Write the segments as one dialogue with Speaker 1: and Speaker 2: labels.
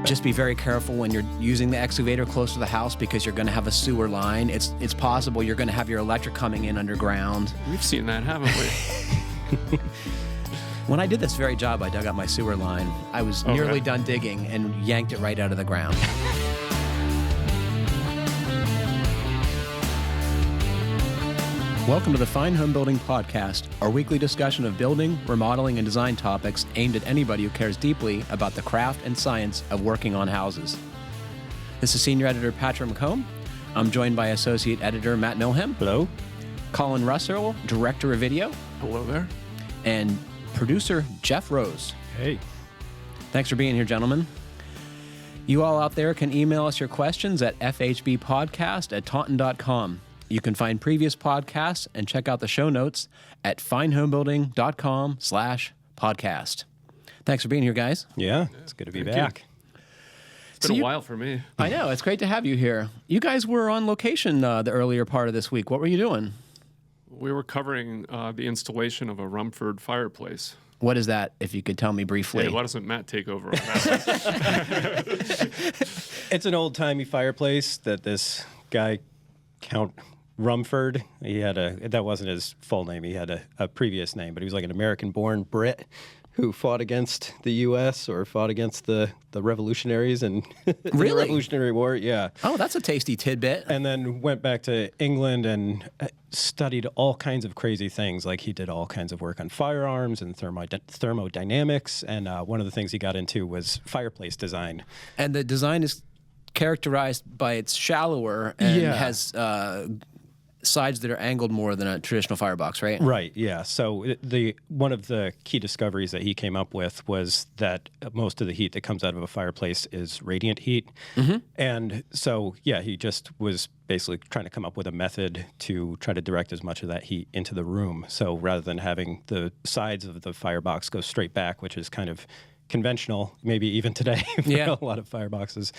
Speaker 1: Just be very careful when you're using the excavator close to the house because you're going to have a sewer line. It's possible you're going to have your electric coming in underground.
Speaker 2: We've seen that, haven't we?
Speaker 1: When I did this very job, I dug out my sewer line. I was nearly done digging and yanked it right out of the ground. Welcome to the Fine Homebuilding Podcast, our weekly discussion of building, remodeling, and design topics aimed at anybody who cares deeply about the craft and science of working on houses. This is Senior Editor Patrick McComb. I'm joined by Associate Editor Matt Milham.
Speaker 3: Hello.
Speaker 1: Colin Russell, Director of Video.
Speaker 2: Hello there.
Speaker 1: And Producer Jeff Rose.
Speaker 3: Hey.
Speaker 1: Thanks for being here, gentlemen. You all out there can email us your questions at fhbpodcast@taunton.com. You can find previous podcasts and check out the show notes at finehomebuilding.com/podcast. Thanks for being here, guys.
Speaker 3: Yeah, it's good to be back.
Speaker 2: It's been a while for me.
Speaker 1: I know. It's great to have you here. You guys were on location the earlier part of this week. What were you doing?
Speaker 2: We were covering the installation of a Rumford fireplace.
Speaker 1: What is that, if you could tell me briefly?
Speaker 2: Hey, why doesn't Matt take over on that?
Speaker 3: It's an old-timey fireplace that this guy, Count Rumford, that wasn't his full name. He had a previous name, but he was like an American-born Brit who fought against the U.S. or fought against the revolutionaries and the Revolutionary War. Yeah.
Speaker 1: Oh, that's a tasty tidbit.
Speaker 3: And then went back to England and studied all kinds of crazy things. Like he did all kinds of work on firearms and thermodynamics. And one of the things he got into was fireplace design.
Speaker 1: And the design is characterized by its shallower and has sides that are angled more than a traditional firebox, right?
Speaker 3: Right, yeah. So one of the key discoveries that he came up with was that most of the heat that comes out of a fireplace is radiant heat. Mm-hmm. And so, yeah, he just was basically trying to come up with a method to try to direct as much of that heat into the room. So rather than having the sides of the firebox go straight back, which is kind of conventional, maybe even today for a lot of fireboxes,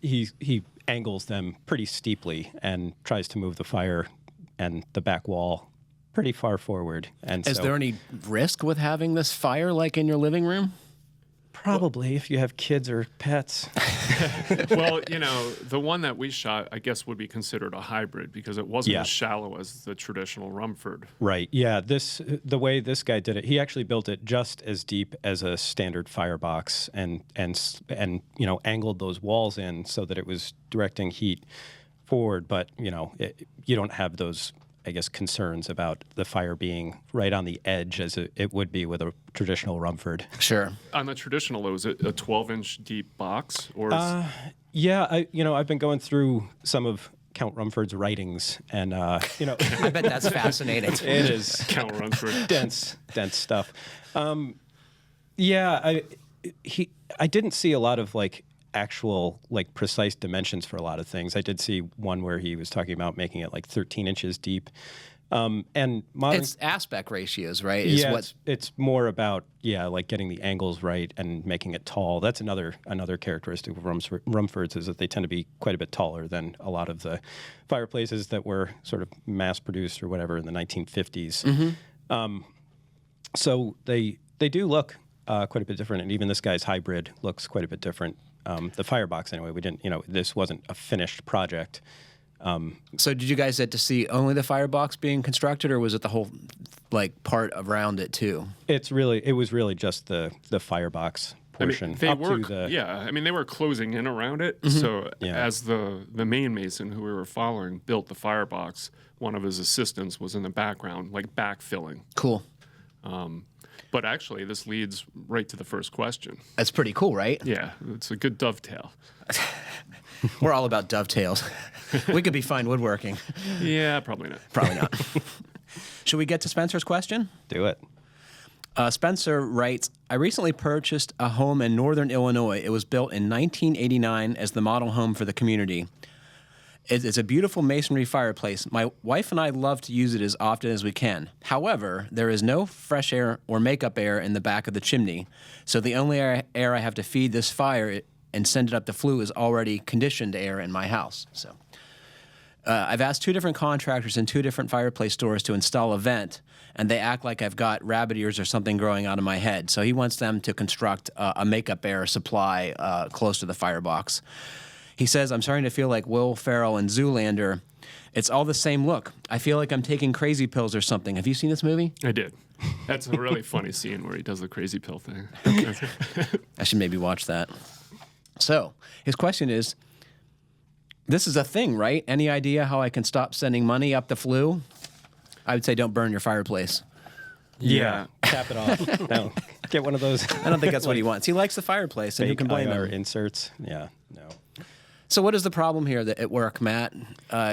Speaker 3: he angles them pretty steeply and tries to move the fire and the back wall pretty far forward. And
Speaker 1: is there any risk with having this fire like in your living room?
Speaker 3: Probably, if you have kids or pets.
Speaker 2: Well, the one that we shot, I guess, would be considered a hybrid because it wasn't as shallow as the traditional Rumford.
Speaker 3: Right. Yeah. The way this guy did it, he actually built it just as deep as a standard firebox, and angled those walls in so that it was directing heat forward. But you don't have those, I guess, concerns about the fire being right on the edge as it would be with a traditional Rumford.
Speaker 1: Sure.
Speaker 2: On the traditional, was it a 12-inch deep box? Or
Speaker 3: I've been going through some of Count Rumford's writings, and I
Speaker 1: bet that's fascinating.
Speaker 3: It is
Speaker 2: Count Rumford.
Speaker 3: dense stuff. I didn't see a lot of actual precise dimensions for a lot of things. I did see one where he was talking about making it 13 inches deep. And modern,
Speaker 1: it's aspect ratios, right?
Speaker 3: It's more about getting the angles right and making it tall. That's another characteristic of Rumfords is that they tend to be quite a bit taller than a lot of the fireplaces that were sort of mass produced or whatever in the 1950s. Mm-hmm. So they do look quite a bit different, and even this guy's hybrid looks quite a bit different. The firebox, anyway, we didn't. This wasn't a finished project.
Speaker 1: So did you guys get to see only the firebox being constructed, or was it the whole part around it too?
Speaker 3: It was really just the firebox portion.
Speaker 2: They were closing in around it. Mm-hmm. So as the main mason who we were following built the firebox, one of his assistants was in the background, backfilling.
Speaker 1: Cool.
Speaker 2: But actually, this leads right to the first question.
Speaker 1: That's pretty cool, right?
Speaker 2: Yeah, it's a good dovetail.
Speaker 1: We're all about dovetails. We could be fine woodworking.
Speaker 2: Yeah, probably not.
Speaker 1: Probably not. Should we get to Spencer's question?
Speaker 3: Do it.
Speaker 1: Spencer writes, I recently purchased a home in northern Illinois. It was built in 1989 as the model home for the community. It's a beautiful masonry fireplace. My wife and I love to use it as often as we can. However, there is no fresh air or makeup air in the back of the chimney, so the only air I have to feed this fire and send it up the flue is already conditioned air in my house. So I've asked 2 different contractors in 2 different fireplace stores to install a vent, and they act like I've got rabbit ears or something growing out of my head. So he wants them to construct a makeup air supply close to the firebox. He says, I'm starting to feel like Will Ferrell in Zoolander. It's all the same look. I feel like I'm taking crazy pills or something. Have you seen this movie?
Speaker 2: I did. That's a really funny scene where he does the crazy pill thing.
Speaker 1: I should maybe watch that. So his question is, this is a thing, right? Any idea how I can stop sending money up the flue? I would say don't burn your fireplace.
Speaker 2: Yeah.
Speaker 3: Cap it off. No. Get one of those.
Speaker 1: I don't think that's what he wants. He likes the fireplace, and who can blame him?
Speaker 3: Inserts. Yeah. No.
Speaker 1: So what is the problem here at work, Matt?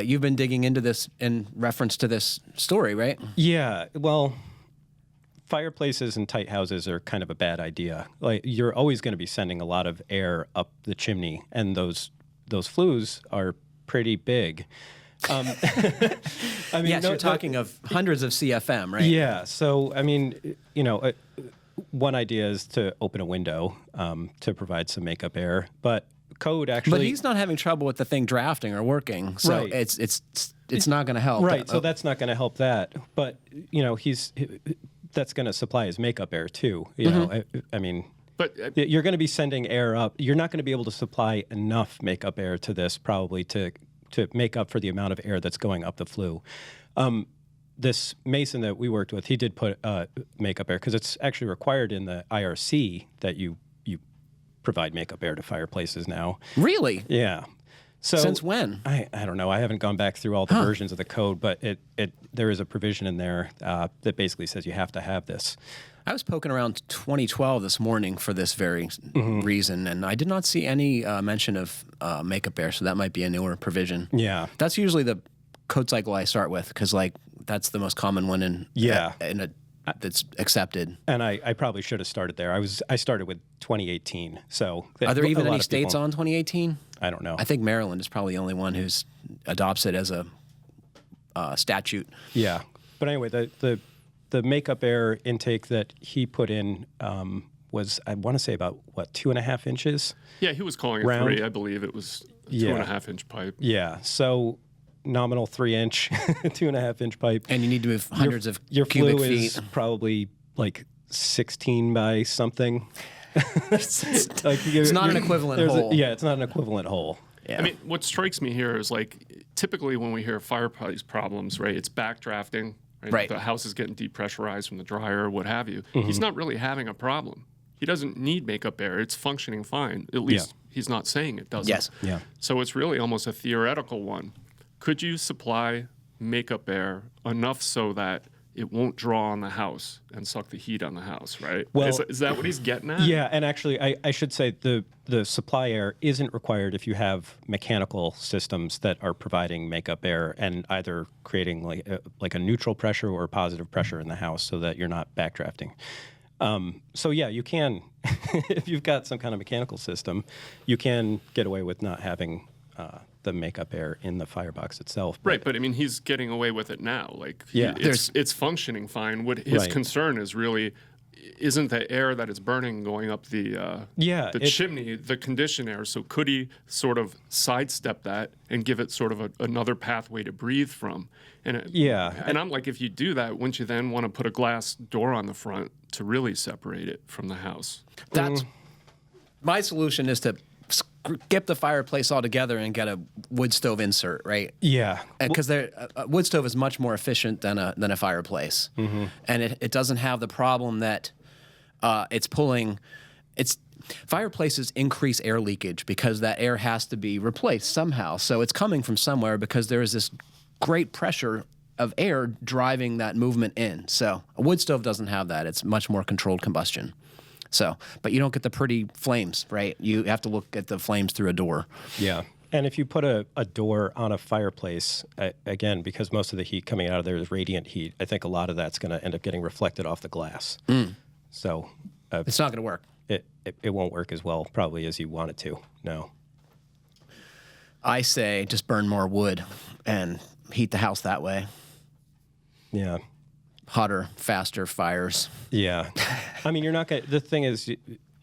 Speaker 1: You've been digging into this in reference to this story, right?
Speaker 3: Yeah. Well, fireplaces and tight houses are kind of a bad idea. Like, you're always going to be sending a lot of air up the chimney, and those flues are pretty big. I mean,
Speaker 1: yes, you're talking of hundreds of CFM, right?
Speaker 3: Yeah. So, I mean, one idea is to open a window to provide some makeup air, but code actually.
Speaker 1: But he's not having trouble with the thing drafting or working, so
Speaker 3: right.
Speaker 1: it's not going to help.
Speaker 3: Right. So that's not going to help that. But that's going to supply his makeup air too. You know, I mean.
Speaker 2: But
Speaker 3: you're going to be sending air up. You're not going to be able to supply enough makeup air to this probably to make up for the amount of air that's going up the flue. This mason that we worked with, he did put makeup air because it's actually required in the IRC that you provide makeup air to fireplaces now.
Speaker 1: Really?
Speaker 3: Yeah. So
Speaker 1: since when?
Speaker 3: I don't know. I haven't gone back through all the versions of the code, but there is a provision in there that basically says you have to have this.
Speaker 1: I was poking around 2012 this morning for this very reason, and I did not see any mention of makeup air, so that might be a newer provision.
Speaker 3: Yeah.
Speaker 1: That's usually the code cycle I start with, because that's the most common one in that's accepted.
Speaker 3: And I probably should have started there. I started with 2018. So
Speaker 1: are there even any states on 2018?
Speaker 3: I don't know.
Speaker 1: I think Maryland is probably the only one who's adopts it as a statute.
Speaker 3: Yeah. But anyway, the makeup air intake that he put in was, I want to say, about, 2.5 inches?
Speaker 2: Yeah, he was calling it
Speaker 3: round.
Speaker 2: 3. I believe it was a 2.5-inch pipe.
Speaker 3: Yeah, so nominal 3-inch, 2.5-inch pipe.
Speaker 1: And you need to move hundreds of
Speaker 3: your
Speaker 1: cubic
Speaker 3: flue
Speaker 1: feet.
Speaker 3: is probably like 16 by something.
Speaker 1: It's not an equivalent hole.
Speaker 3: It's not an equivalent hole.
Speaker 1: Yeah.
Speaker 2: I mean, what strikes me here is, typically when we hear fireplace problems, right, it's backdrafting. Right. The house is getting depressurized from the dryer or what have you. He's not really having a problem. He doesn't need makeup air. It's functioning fine. At least he's not saying it doesn't.
Speaker 1: Yes.
Speaker 3: Yeah.
Speaker 2: So it's really almost a theoretical one. Could you supply makeup air enough so that it won't draw on the house and suck the heat on the house, right?
Speaker 3: Well,
Speaker 2: is that what he's getting at?
Speaker 3: Yeah, and actually, I should say the supply air isn't required if you have mechanical systems that are providing makeup air and either creating like a neutral pressure or positive pressure in the house so that you're not backdrafting. So yeah, you can, if you've got some kind of mechanical system, you can get away with not having the makeup air in the firebox itself.
Speaker 2: Right, but I mean, he's getting away with it now.
Speaker 3: Yeah.
Speaker 2: It's functioning fine. What his concern is really isn't the air that is burning going up the chimney, the conditioned air. So could he sort of sidestep that and give it sort of another pathway to breathe from? And I'm like, if you do that, wouldn't you then want to put a glass door on the front to really separate it from the house?
Speaker 1: That's my solution is to skip the fireplace altogether and get a wood stove insert, right?
Speaker 3: Yeah.
Speaker 1: Because a wood stove is much more efficient than a fireplace. And it doesn't have the problem that it's pulling. Fireplaces increase air leakage because that air has to be replaced somehow. So it's coming from somewhere because there is this great pressure of air driving that movement in. So a wood stove doesn't have that. It's much more controlled combustion. So, but you don't get the pretty flames, right? You have to look at the flames through a door.
Speaker 3: Yeah. And if you put a door on a fireplace, again, because most of the heat coming out of there is radiant heat, I think a lot of that's going to end up getting reflected off the glass. So
Speaker 1: it's not going to work.
Speaker 3: It won't work as well, probably, as you want it to. No.
Speaker 1: I say just burn more wood and heat the house that way.
Speaker 3: Yeah.
Speaker 1: Hotter, faster fires.
Speaker 3: Yeah. I mean, you're not going to... The thing is,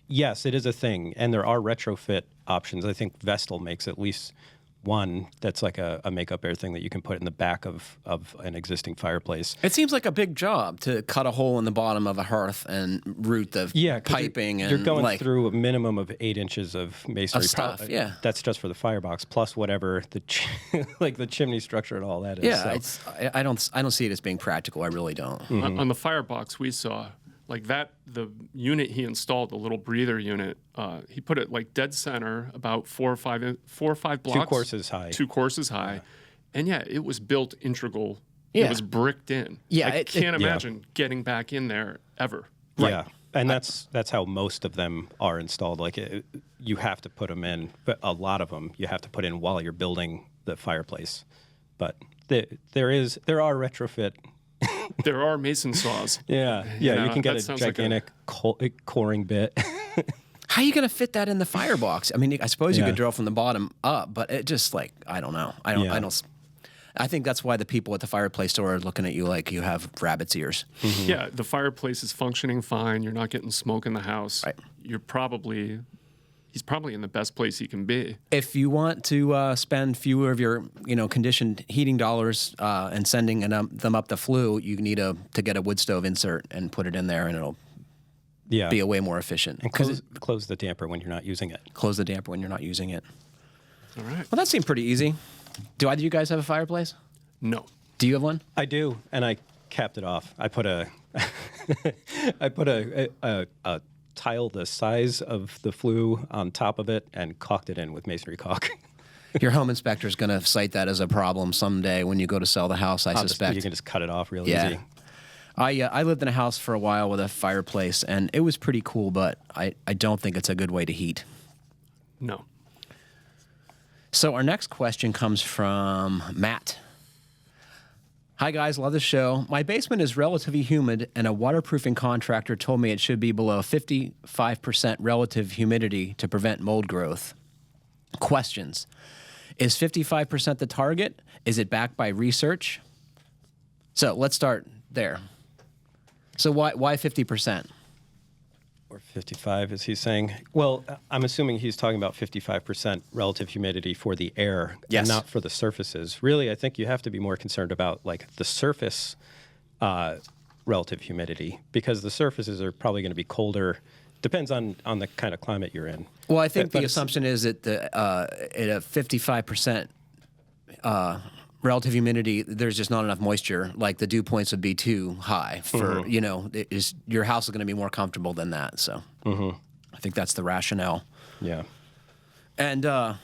Speaker 3: yes, it is a thing, and there are retrofit options. I think Vestal makes at least one that's like a makeup air thing that you can put in the back of an existing fireplace.
Speaker 1: It seems like a big job to cut a hole in the bottom of a hearth and route the piping.
Speaker 3: You're going through a minimum of 8 inches of masonry
Speaker 1: stuff. Yeah,
Speaker 3: that's just for the firebox plus whatever the like the chimney structure and all that is.
Speaker 1: Yeah, I don't see it as being practical. I really don't.
Speaker 2: Mm-hmm. On the firebox we saw. Like that, the unit he installed, the little breather unit, he put it like dead center, about 4 or 5 blocks.
Speaker 3: 2 courses high.
Speaker 2: 2 courses high. And yeah, it was built integral. Yeah. It was bricked in.
Speaker 1: Yeah.
Speaker 2: I can't imagine getting back in there ever.
Speaker 3: Right. Yeah. And that's how most of them are installed. Like you have to put them in, but a lot of them you have to put in while you're building the fireplace. But there are retrofit.
Speaker 2: There are mason saws.
Speaker 3: Yeah, you can get a gigantic coring bit.
Speaker 1: How are you going to fit that in the firebox? I mean, I suppose you could drill from the bottom up, but it just like I don't know. I think that's why the people at the fireplace store are looking at you like you have rabbit's ears.
Speaker 2: Mm-hmm. Yeah, the fireplace is functioning fine. You're not getting smoke in the house. Right. He's probably in the best place he can be.
Speaker 1: If you want to spend fewer of your, conditioned heating dollars and sending them up the flue, you need to get a wood stove insert and put it in there, and it'll be a way more efficient.
Speaker 3: And close the damper when you're not using it.
Speaker 1: Close the damper when you're not using it.
Speaker 2: All right.
Speaker 1: Well, that seemed pretty easy. Do either of you guys have a fireplace?
Speaker 2: No.
Speaker 1: Do you have one?
Speaker 3: I do, and I capped it off. I put a tile the size of the flue on top of it and caulked it in with masonry caulk.
Speaker 1: Your home inspector is going to cite that as a problem someday when you go to sell the house, I suspect.
Speaker 3: You can just cut it off real easy.
Speaker 1: I lived in a house for a while with a fireplace, and it was pretty cool, but I don't think it's a good way to heat.
Speaker 2: No.
Speaker 1: So our next question comes from Matt. Hi, guys. Love the show. My basement is relatively humid, and a waterproofing contractor told me it should be below 55% relative humidity to prevent mold growth. Questions. Is 55% the target? Is it backed by research? So let's start there. So why 50%?
Speaker 3: Or 55, is he saying? Well, I'm assuming he's talking about 55% relative humidity for the air, and not for the surfaces. Really, I think you have to be more concerned about like the surface relative humidity, because the surfaces are probably going to be colder. Depends on the kind of climate you're in.
Speaker 1: Well, I think the assumption is that at a 55% relative humidity, there's just not enough moisture. Like the dew points would be too high for, your house is going to be more comfortable than that. So I think that's the rationale.
Speaker 3: Yeah.
Speaker 1: And at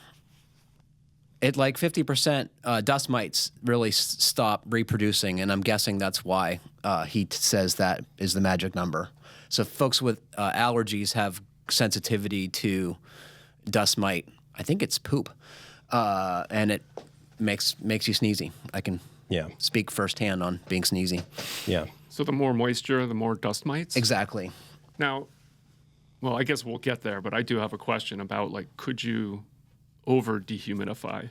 Speaker 1: like 50%, dust mites really stop reproducing. And I'm guessing that's why he says that is the magic number. So folks with allergies have sensitivity to dust mite. I think it's poop. And it makes you sneezy. I can speak firsthand on being sneezy.
Speaker 3: Yeah.
Speaker 2: So the more moisture, the more dust mites?
Speaker 1: Exactly.
Speaker 2: Now, well, I guess we'll get there, but I do have a question about, like, could you over-dehumidify?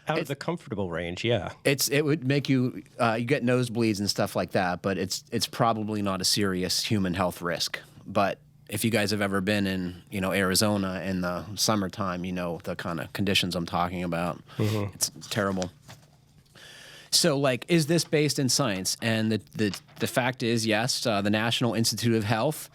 Speaker 3: Out of the comfortable range, yeah.
Speaker 1: It would make you get nosebleeds and stuff like that, but it's probably not a serious human health risk. But if you guys have ever been in, Arizona in the summertime, you know the kind of conditions I'm talking about. Mm-hmm. It's terrible. So, like, is this based in science? And the fact is, yes, the National Institute of Health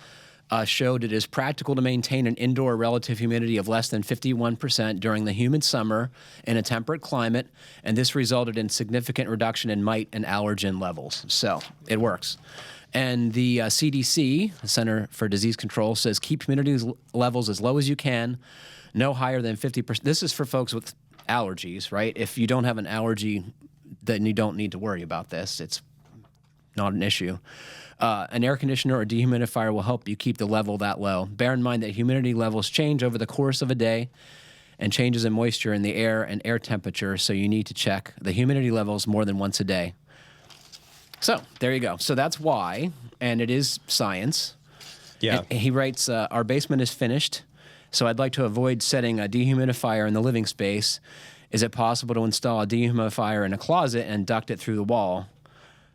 Speaker 1: showed it is practical to maintain an indoor relative humidity of less than 51% during the humid summer in a temperate climate, and this resulted in significant reduction in mite and allergen levels. So, it works. And the CDC, Center for Disease Control, says keep humidity levels as low as you can, no higher than 50%. This is for folks with allergies, right? If you don't have an allergy, then you don't need to worry about this. It's not an issue. An air conditioner or dehumidifier will help you keep the level that low. Bear in mind that humidity levels change over the course of a day, and changes in moisture in the air and air temperature, so you need to check the humidity levels more than once a day. So there you go. So that's why, and it is science.
Speaker 3: Yeah.
Speaker 1: And he writes, our basement is finished, so I'd like to avoid setting a dehumidifier in the living space. Is it possible to install a dehumidifier in a closet and duct it through the wall?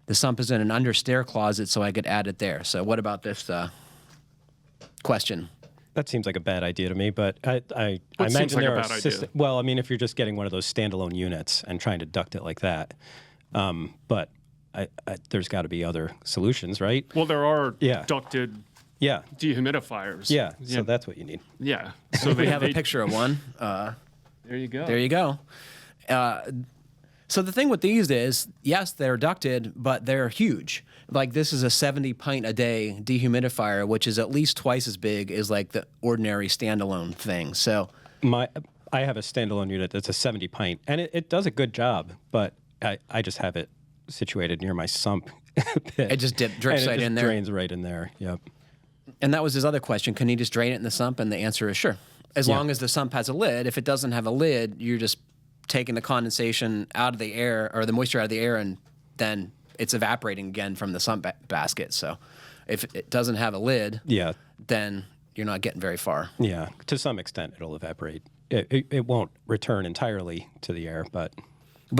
Speaker 1: The sump is in an under stair closet, so I could add it there. So what about this question?
Speaker 3: That seems like a bad idea to me, but I imagine there are systems. Well, I mean, if you're just getting one of those standalone units and trying to duct it like that, but there's got to be other solutions, right?
Speaker 2: Well, there are ducted dehumidifiers.
Speaker 3: Yeah, so that's what you need.
Speaker 2: Yeah. So
Speaker 1: we have a picture of one.
Speaker 2: There you go.
Speaker 1: There you go. So the thing with these is, yes, they're ducted, but they're huge. Like this is a 70-pint-a-day dehumidifier, which is at least twice as big as like the ordinary standalone thing. So
Speaker 3: I have a standalone unit that's a 70-pint, and it does a good job, but I just have it situated near my sump pit.
Speaker 1: It just drips right in there?
Speaker 3: It drains right in there, yep.
Speaker 1: And that was his other question. Can he just drain it in the sump? And the answer is sure. As long as the sump has a lid. If it doesn't have a lid, you're just taking the condensation out of the air or the moisture out of the air, and then it's evaporating again from the sump basket. So if it doesn't have a lid, then you're not getting very far.
Speaker 3: Yeah, to some extent it'll evaporate. It won't return entirely to the air, but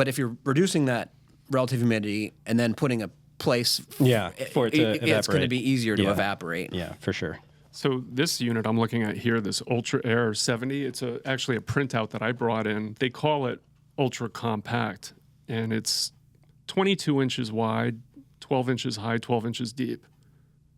Speaker 1: if you're reducing that relative humidity and then putting a place
Speaker 3: for it to evaporate,
Speaker 1: it's going to be easier to evaporate.
Speaker 3: Yeah, for sure.
Speaker 2: So this unit I'm looking at here, this Ultra Air 70, it's actually a printout that I brought in. They call it Ultra Compact, and it's 22 inches wide, 12 inches high, 12 inches deep.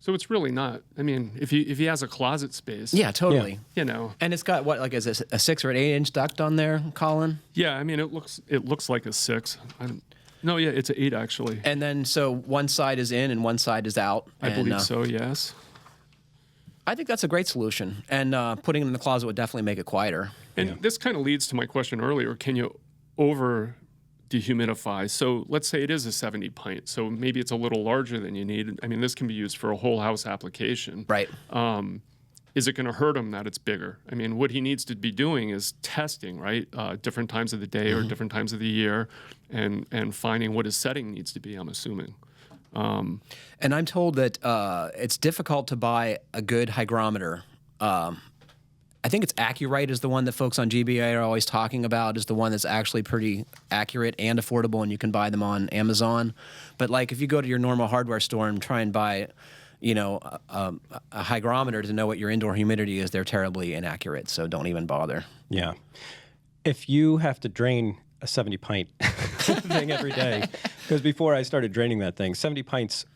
Speaker 2: So it's really not. I mean, if he has a closet space.
Speaker 1: Yeah, totally.
Speaker 2: You know.
Speaker 1: And it's got what, like, is it a 6 or an 8-inch duct on there, Colin?
Speaker 2: Yeah, I mean, it looks like a 6. No, yeah, it's an 8 actually.
Speaker 1: And then so one side is in and one side is out.
Speaker 2: I believe so. Yes.
Speaker 1: I think that's a great solution, and putting it in the closet would definitely make it quieter.
Speaker 2: And this kind of leads to my question earlier: can you over dehumidify? So let's say it is a 70 pint, so maybe it's a little larger than you need. I mean, this can be used for a whole house application.
Speaker 1: Right.
Speaker 2: Is it going to hurt him that it's bigger? I mean, what he needs to be doing is testing, right? Different times of the day or different times of the year, and finding what his setting needs to be, I'm assuming.
Speaker 1: And I'm told that it's difficult to buy a good hygrometer. I think it's Accurite is the one that folks on GBA are always talking about, is the one that's actually pretty accurate and affordable, and you can buy them on Amazon. But like if you go to your normal hardware store and try and buy, a hygrometer to know what your indoor humidity is, they're terribly inaccurate. So don't even bother.
Speaker 3: Yeah. If you have to drain a 70 pint thing every day, because before I started draining that thing, 70 pints,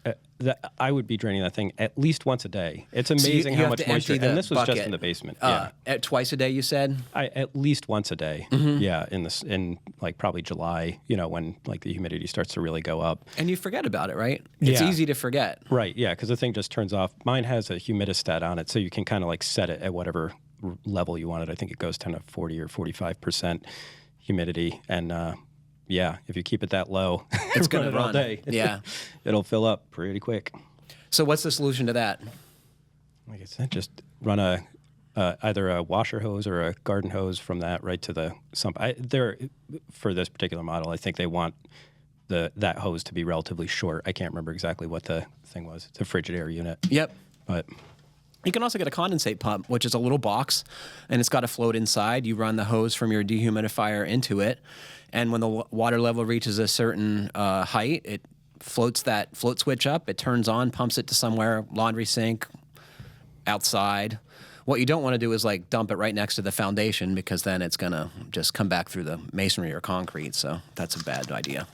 Speaker 3: I would be draining that thing at least once a day. It's amazing how much moisture. And this was just in the basement.
Speaker 1: At twice a day, you said?
Speaker 3: At least once a day. Mm-hmm. Yeah, in like probably July, when like the humidity starts to really go up.
Speaker 1: And you forget about it, right? It's easy to forget.
Speaker 3: Right. Yeah, because the thing just turns off. Mine has a humidistat on it, so you can kind of like set it at whatever level you want it. I think it goes down to 40 or 45% humidity, and if you keep it that low,
Speaker 1: it's going to run
Speaker 3: all day.
Speaker 1: Yeah,
Speaker 3: it'll fill up pretty quick.
Speaker 1: So what's the solution to that?
Speaker 3: Like I said, just run either a washer hose or a garden hose from that right to the sump. For this particular model, I think they want that hose to be relatively short. I can't remember exactly what the thing was. It's a frigid air unit.
Speaker 1: Yep.
Speaker 3: But
Speaker 1: you can also get a condensate pump, which is a little box, and it's got a float inside. You run the hose from your dehumidifier into it, and when the water level reaches a certain height, it floats that float switch up. It turns on, pumps it to somewhere, laundry sink, outside. What you don't want to do is like dump it right next to the foundation, because then it's going to just come back through the masonry or concrete, so that's a bad idea.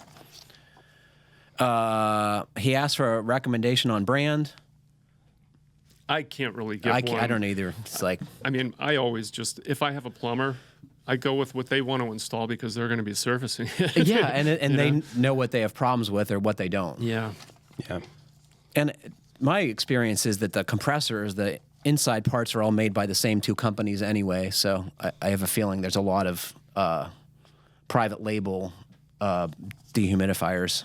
Speaker 1: He asked for a recommendation on brand.
Speaker 2: I can't really give one.
Speaker 1: I don't either. It's like,
Speaker 2: I mean, I always just, if I have a plumber, I go with what they want to install, because they're going to be surfacing it.
Speaker 1: Yeah, and they know what they have problems with or what they don't.
Speaker 2: Yeah.
Speaker 3: Yeah.
Speaker 1: And my experience is that the compressors, the inside parts are all made by the same two companies anyway, so I have a feeling there's a lot of private label dehumidifiers.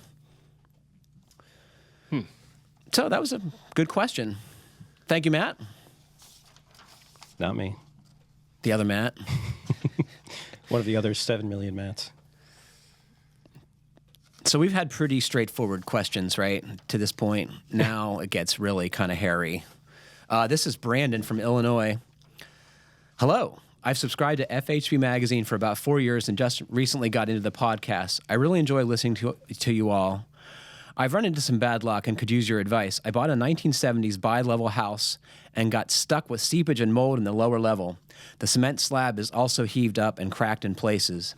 Speaker 1: So that was a good question. Thank you, Matt.
Speaker 3: Not me.
Speaker 1: The other Matt.
Speaker 3: One of the other 7 million Matts.
Speaker 1: So we've had pretty straightforward questions, right, to this point. Now it gets really kind of hairy. This is Brandon from Illinois. Hello. I've subscribed to FHP Magazine for about 4 years and just recently got into the podcast. I really enjoy listening to you all. I've run into some bad luck and could use your advice. I bought a 1970s bi-level house and got stuck with seepage and mold in the lower level. The cement slab is also heaved up and cracked in places.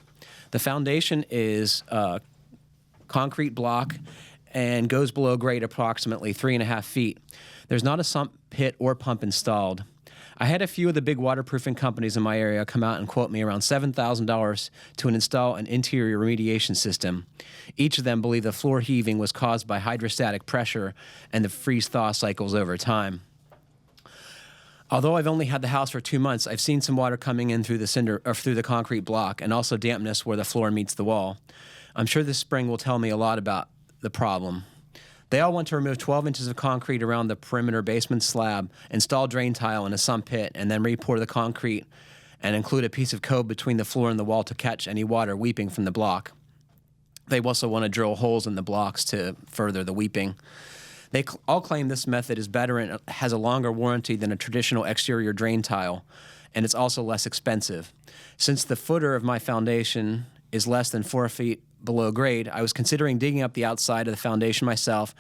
Speaker 1: The foundation is a concrete block and goes below grade approximately 3.5 feet. There's not a sump pit or pump installed. I had a few of the big waterproofing companies in my area come out and quote me around $7,000 to install an interior remediation system. Each of them believe the floor heaving was caused by hydrostatic pressure and the freeze-thaw cycles over time. Although I've only had the house for 2 months, I've seen some water coming in through the concrete block and also dampness where the floor meets the wall. I'm sure this spring will tell me a lot about the problem. They all want to remove 12 inches of concrete around the perimeter basement slab, install drain tile in a sump pit, and then re-pour the concrete and include a piece of code between the floor and the wall to catch any water weeping from the block. They also want to drill holes in the blocks to further the weeping. They all claim this method is better and has a longer warranty than a traditional exterior drain tile, and it's also less expensive. Since the footer of my foundation is less than 4 feet below grade, I was considering digging up the outside of the foundation myself,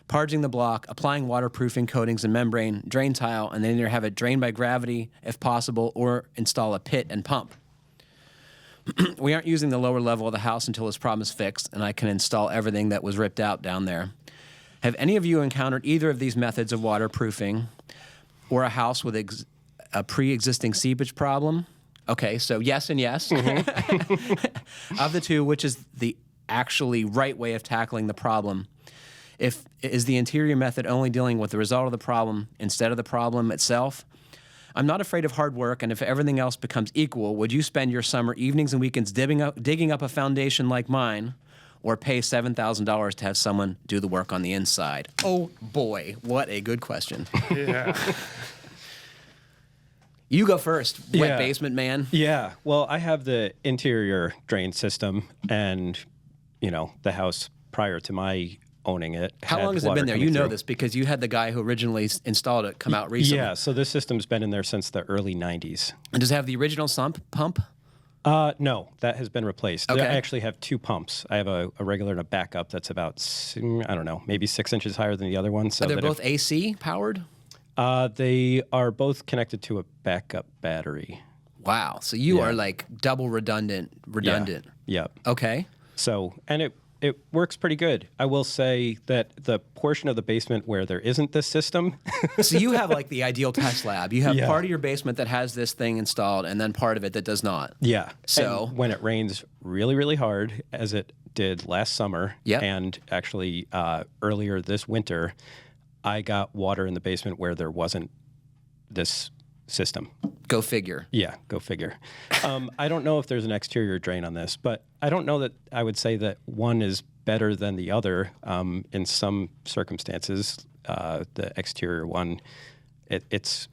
Speaker 1: parging the block, applying waterproofing coatings and membrane, drain tile, and then either have it drained by gravity if possible or install a pit and pump. We aren't using the lower level of the house until this problem is fixed, and I can install everything that was ripped out down there. Have any of you encountered either of these methods of waterproofing or a house with a pre-existing seepage problem? Okay, so yes and yes. Mm-hmm. Of the two, which is the actually right way of tackling the problem? Is the interior method only dealing with the result of the problem instead of the problem itself? I'm not afraid of hard work, and if everything else becomes equal, would you spend your summer evenings and weekends digging up a foundation like mine, or pay $7,000 to have someone do the work on the inside? Oh boy, what a good question.
Speaker 2: Yeah.
Speaker 1: You go first, wet basement man.
Speaker 3: Yeah. Well, I have the interior drain system, and the house prior to my owning it.
Speaker 1: How long has it been there? You know this because you had the guy who originally installed it come out recently.
Speaker 3: Yeah. So this system's been in there since the early 90s.
Speaker 1: And does it have the original sump pump?
Speaker 3: No, that has been replaced.
Speaker 1: Okay.
Speaker 3: I actually have two pumps. I have a regular and a backup that's about, maybe 6 inches higher than the other one. So
Speaker 1: are they both AC powered?
Speaker 3: They are both connected to a backup battery.
Speaker 1: Wow. So you are like double redundant.
Speaker 3: Yeah. Yep.
Speaker 1: Okay.
Speaker 3: So, and it works pretty good. I will say that the portion of the basement where there isn't this system.
Speaker 1: So you have like the ideal test lab. You have part of your basement that has this thing installed and then part of it that does not.
Speaker 3: Yeah.
Speaker 1: So
Speaker 3: and when it rains really, really hard, as it did last summer, and actually earlier this winter, I got water in the basement where there wasn't this system.
Speaker 1: Go figure.
Speaker 3: Yeah, go figure. I don't know if there's an exterior drain on this, but I don't know that I would say that one is better than the other. In some circumstances, the exterior one, it's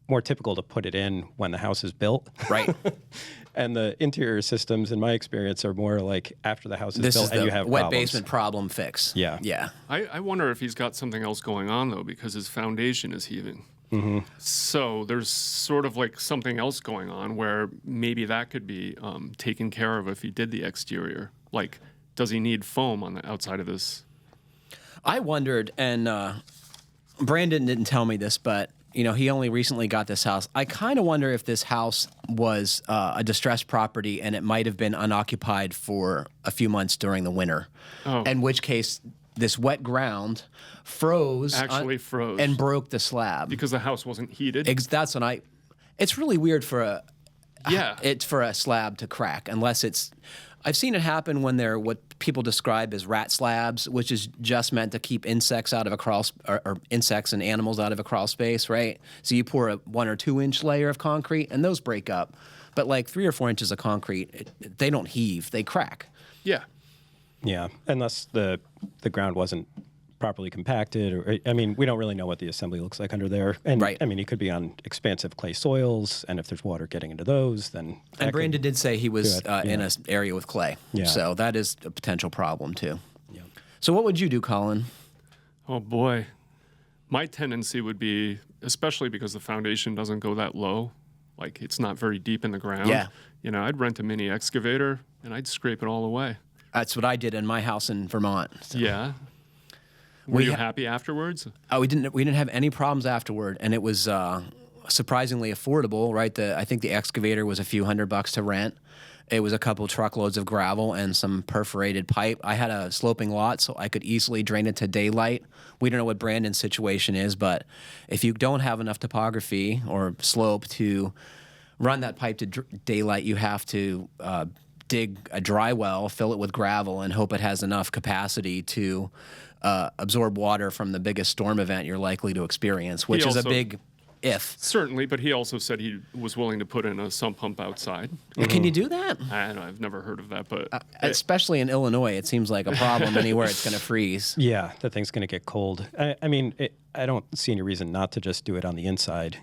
Speaker 3: more typical to put it in when the house is built.
Speaker 1: Right.
Speaker 3: And the interior systems, in my experience, are more like after the house is built and you have
Speaker 1: wet
Speaker 3: problems.
Speaker 1: basement problem fix.
Speaker 3: Yeah.
Speaker 1: Yeah.
Speaker 2: I wonder if he's got something else going on, though, because his foundation is heaving.
Speaker 3: Mm-hmm.
Speaker 2: So there's sort of like something else going on where maybe that could be taken care of if he did the exterior. Like, does he need foam on the outside of this?
Speaker 1: I wondered, and Brandon didn't tell me this, but he only recently got this house. I kind of wonder if this house was a distressed property and it might have been unoccupied for a few months during the winter.
Speaker 2: Oh.
Speaker 1: In which case, this wet ground froze.
Speaker 2: Actually froze.
Speaker 1: And broke the slab.
Speaker 2: Because the house wasn't heated?
Speaker 1: That's when it's really weird for a slab to crack unless it's... I've seen it happen when they're what people describe as rat slabs, which is just meant to keep insects out of or insects and animals out of a crawl space, right? So you pour a 1 or 2 inch layer of concrete, and those break up. But like 3 or 4 inches of concrete, they don't heave; they crack.
Speaker 2: Yeah.
Speaker 3: Yeah, unless the ground wasn't properly compacted, or we don't really know what the assembly looks like under there. And
Speaker 1: right.
Speaker 3: It could be on expansive clay soils, and if there's water getting into those, then.
Speaker 1: And Brandon did say he was in an area with clay, so that is a potential problem too.
Speaker 3: Yeah.
Speaker 1: So what would you do, Colin?
Speaker 2: Oh boy, my tendency would be, especially because the foundation doesn't go that low, like it's not very deep in the ground.
Speaker 1: Yeah.
Speaker 2: I'd rent a mini excavator and I'd scrape it all away.
Speaker 1: That's what I did in my house in Vermont. So.
Speaker 2: Yeah. Were you happy afterwards?
Speaker 1: Oh, we didn't have any problems afterward, and it was surprisingly affordable. Right, I think the excavator was a few $100 to rent. It was a couple truckloads of gravel and some perforated pipe. I had a sloping lot, so I could easily drain it to daylight. We don't know what Brandon's situation is, but if you don't have enough topography or slope to run that pipe to daylight, you have to dig a dry well, fill it with gravel, and hope it has enough capacity to absorb water from the biggest storm event you're likely to experience, which is a big if.
Speaker 2: Certainly, but he also said he was willing to put in a sump pump outside.
Speaker 1: Can you do that?
Speaker 2: I've never heard of that, but
Speaker 1: especially in Illinois, it seems like a problem anywhere it's going to freeze.
Speaker 3: Yeah, the thing's going to get cold. I mean, I don't see any reason not to just do it on the inside.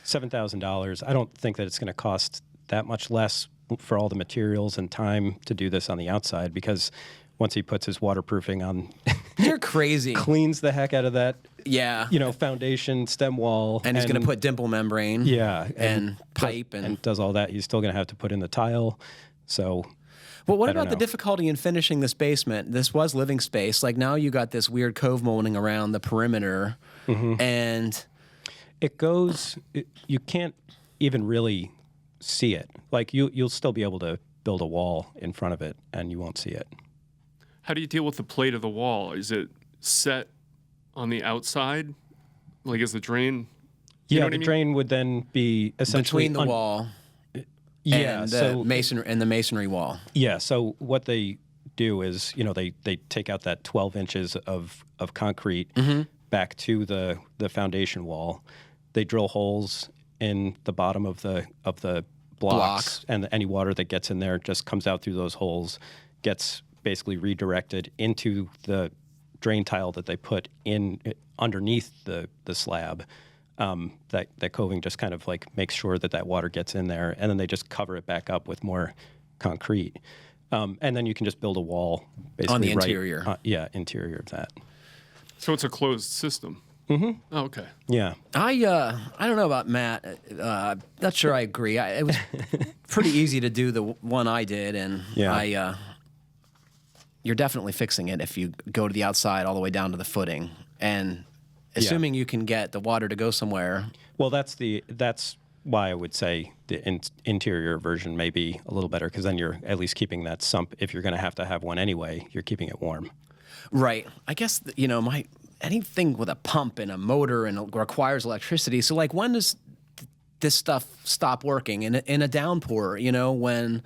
Speaker 3: $7,000. I don't think that it's going to cost that much less for all the materials and time to do this on the outside, because once he puts his waterproofing on,
Speaker 1: you're crazy.
Speaker 3: Cleans the heck out of that.
Speaker 1: Yeah.
Speaker 3: Foundation, stem wall.
Speaker 1: And he's going to put dimple membrane.
Speaker 3: Yeah.
Speaker 1: And pipe.
Speaker 3: And does all that. He's still going to have to put in the tile. So.
Speaker 1: Well, what about the difficulty in finishing this basement? This was living space. Like now you got this weird cove molding around the perimeter. Mm-hmm. And
Speaker 3: it goes, you can't even really see it. Like you'll still be able to build a wall in front of it and you won't see it.
Speaker 2: How do you deal with the plate of the wall? Is it set on the outside? Like, is the drain?
Speaker 3: Yeah, the drain would then be essentially
Speaker 1: between the wall.
Speaker 3: Yeah,
Speaker 1: and the masonry wall.
Speaker 3: Yeah. So what they do is, they take out that 12 inches of concrete back to the foundation wall. They drill holes in the bottom of the blocks, and any water that gets in there just comes out through those holes, gets basically redirected into the drain tile that they put in underneath the slab. That coving just kind of like makes sure that water gets in there, and then they just cover it back up with more concrete. And then you can just build a wall basically
Speaker 1: on the interior.
Speaker 3: Interior of that.
Speaker 2: So it's a closed system.
Speaker 3: Mm-hmm.
Speaker 2: Oh, okay.
Speaker 3: Yeah.
Speaker 1: I don't know about Matt. Not sure I agree. It was pretty easy to do the one I did, and you're definitely fixing it if you go to the outside all the way down to the footing, and assuming you can get the water to go somewhere.
Speaker 3: Well, that's why I would say the interior version may be a little better, because then you're at least keeping that sump. If you're going to have one anyway, you're keeping it warm.
Speaker 1: Right. I guess anything with a pump and a motor and it requires electricity. So like, when does this stuff stop working? In a downpour, when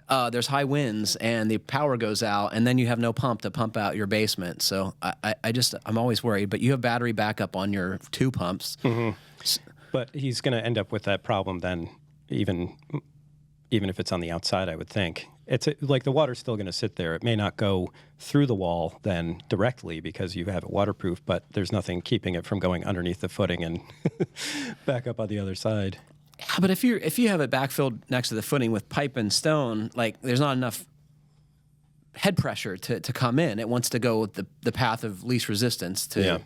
Speaker 1: there's high winds and the power goes out, and then you have no pump to pump out your basement. So I'm always worried. But you have battery backup on your two pumps.
Speaker 3: Mm-hmm. But he's going to end up with that problem then, even if it's on the outside, I would think. It's like the water's still going to sit there. It may not go through the wall then directly because you have it waterproof, but there's nothing keeping it from going underneath the footing and back up on the other side.
Speaker 1: Yeah, but if you have it backfilled next to the footing with pipe and stone, like there's not enough head pressure to come in. It wants to go with the path of least resistance to. Yeah.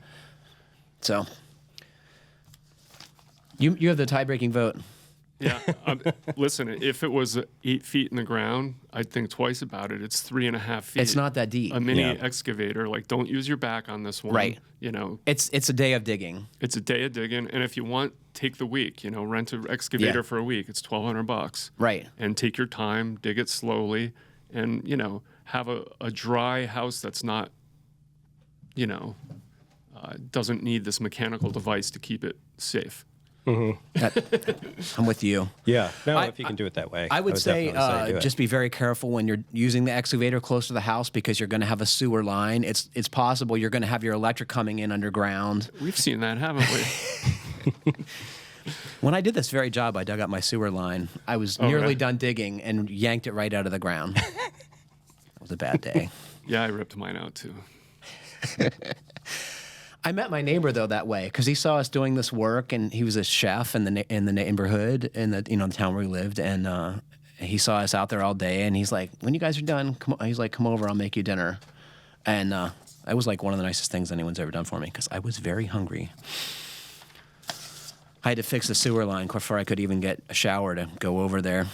Speaker 1: So you have the tie-breaking vote.
Speaker 2: Yeah. Listen, if it was 8 feet in the ground, I'd think twice about it. It's 3.5 feet.
Speaker 1: It's not that deep.
Speaker 2: A mini excavator. Like, don't use your back on this one.
Speaker 1: Right. It's a day of digging.
Speaker 2: It's a day of digging, and if you want, take the week. Rent an excavator for a week. It's $1,200.
Speaker 1: Right.
Speaker 2: And take your time, dig it slowly, and have a dry house that's not, doesn't need this mechanical device to keep it safe.
Speaker 3: Mm-hmm.
Speaker 1: I'm with you.
Speaker 3: Yeah. No, if you can do it that way.
Speaker 1: I would say just be very careful when you're using the excavator close to the house, because you're going to have a sewer line. It's possible you're going to have your electric coming in underground.
Speaker 2: We've seen that, haven't we?
Speaker 1: When I did this very job, I dug up my sewer line. I was nearly done digging and yanked it right out of the ground. That was a bad day.
Speaker 2: Yeah, I ripped mine out too.
Speaker 1: I met my neighbor though that way, because he saw us doing this work, and he was a chef in the neighborhood in the the town where we lived, and he saw us out there all day, and he's like, "When you guys are done, come over, I'll make you dinner," and that was like one of the nicest things anyone's ever done for me, because I was very hungry. I had to fix the sewer line before I could even get a shower to go over there.